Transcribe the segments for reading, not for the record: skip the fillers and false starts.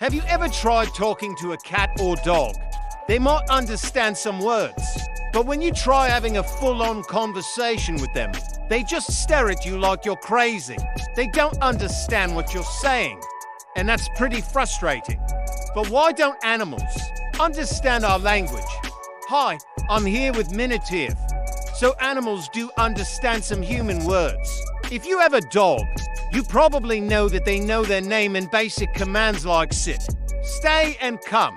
Have you ever tried talking to a cat or dog? They might understand some words, but when you try having a full-on conversation with them, they just stare at you like you're crazy. They don't understand what you're saying, and that's pretty frustrating. But why don't animals understand our language? Hi, I'm here with Minotaur. So animals do understand some human words. If you have a dog, you probably know that they know their name and basic commands like sit, stay, and come.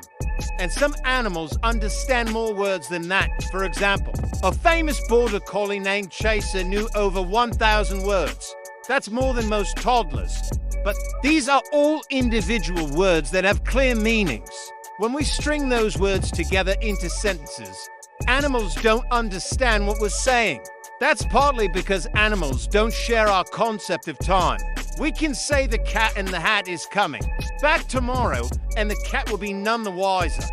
And some animals understand more words than that. For example, a famous border collie named Chaser knew over 1,000 words. That's more than most toddlers. But these are all individual words that have clear meanings. When we string those words together into sentences, animals don't understand what we're saying. That's partly because animals don't share our concept of time. We can say the cat in the hat is coming back tomorrow, and the cat will be none the wiser.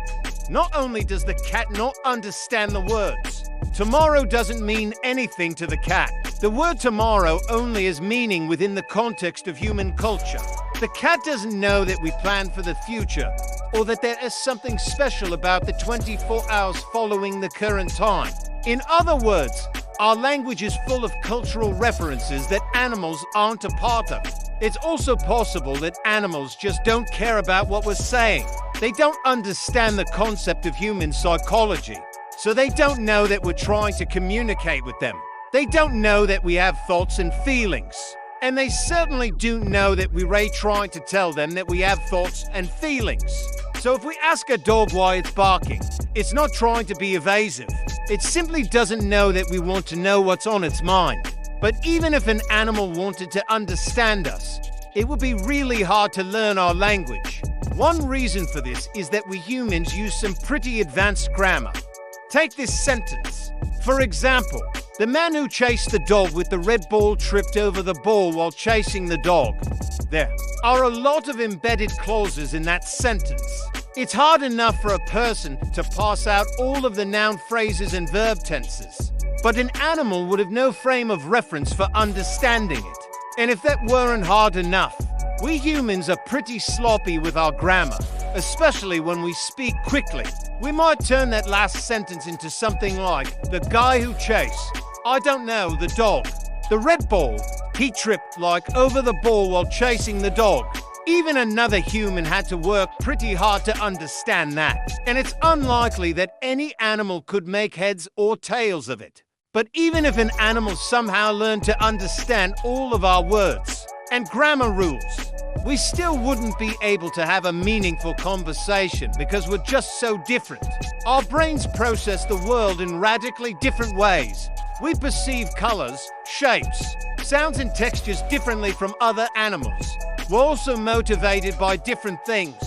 Not only does the cat not understand the words, tomorrow doesn't mean anything to the cat. The word tomorrow only has meaning within the context of human culture. The cat doesn't know that we plan for the future, or that there is something special about the 24 hours following the current time. In other words, our language is full of cultural references that animals aren't a part of. It's also possible that animals just don't care about what we're saying. They don't understand the concept of human psychology, so they don't know that we're trying to communicate with them. They don't know that we have thoughts and feelings. And they certainly do know that we're trying to tell them that we have thoughts and feelings. So if we ask a dog why it's barking, it's not trying to be evasive. It simply doesn't know that we want to know what's on its mind. But even if an animal wanted to understand us, it would be really hard to learn our language. One reason for this is that we humans use some pretty advanced grammar. Take this sentence. For example, the man who chased the dog with the red ball tripped over the ball while chasing the dog. There are a lot of embedded clauses in that sentence. It's hard enough for a person to pass out all of the noun phrases and verb tenses, but an animal would have no frame of reference for understanding it. And if that weren't hard enough, we humans are pretty sloppy with our grammar, especially when we speak quickly. We might turn that last sentence into something like, the guy who chased, I don't know, the dog. The red ball, he tripped like over the ball while chasing the dog. Even another human had to work pretty hard to understand that. And it's unlikely that any animal could make heads or tails of it. But even if an animal somehow learned to understand all of our words and grammar rules, we still wouldn't be able to have a meaningful conversation because we're just so different. Our brains process the world in radically different ways. We perceive colors, shapes, sounds and textures differently from other animals. We're also motivated by different things.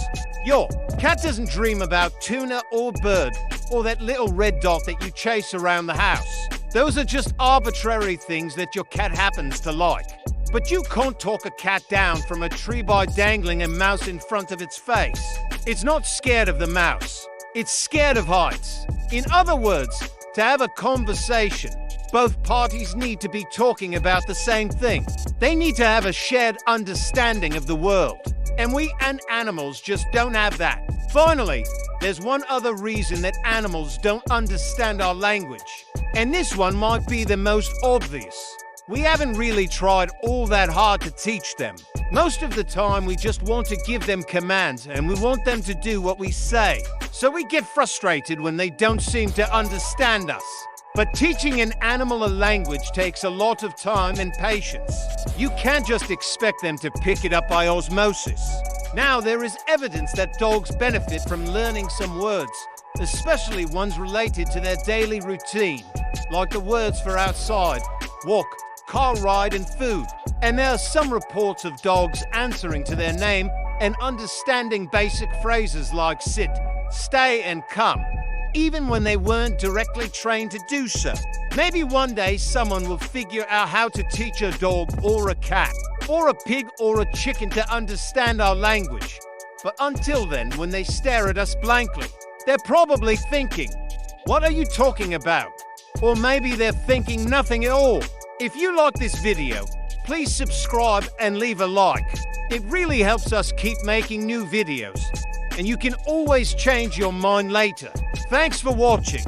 Your cat doesn't dream about tuna or bird or that little red dot that you chase around the house. Those are just arbitrary things that your cat happens to like. But you can't talk a cat down from a tree by dangling a mouse in front of its face. It's not scared of the mouse. It's scared of heights. In other words, to have a conversation, both parties need to be talking about the same thing. They need to have a shared understanding of the world. And we and animals just don't have that. Finally, there's one other reason that animals don't understand our language. And this one might be the most obvious. We haven't really tried all that hard to teach them. Most of the time, we just want to give them commands and we want them to do what we say. So we get frustrated when they don't seem to understand us. But teaching an animal a language takes a lot of time and patience. You can't just expect them to pick it up by osmosis. Now, there is evidence that dogs benefit from learning some words, especially ones related to their daily routine, like the words for outside, walk, car ride, and food. And there are some reports of dogs answering to their name and understanding basic phrases like sit, stay, and come, even when they weren't directly trained to do so. Maybe one day someone will figure out how to teach a dog or a cat, or a pig or a chicken to understand our language. But until then, when they stare at us blankly, they're probably thinking, what are you talking about? Or maybe they're thinking nothing at all. If you like this video, please subscribe and leave a like. It really helps us keep making new videos. And you can always change your mind later. Thanks for watching.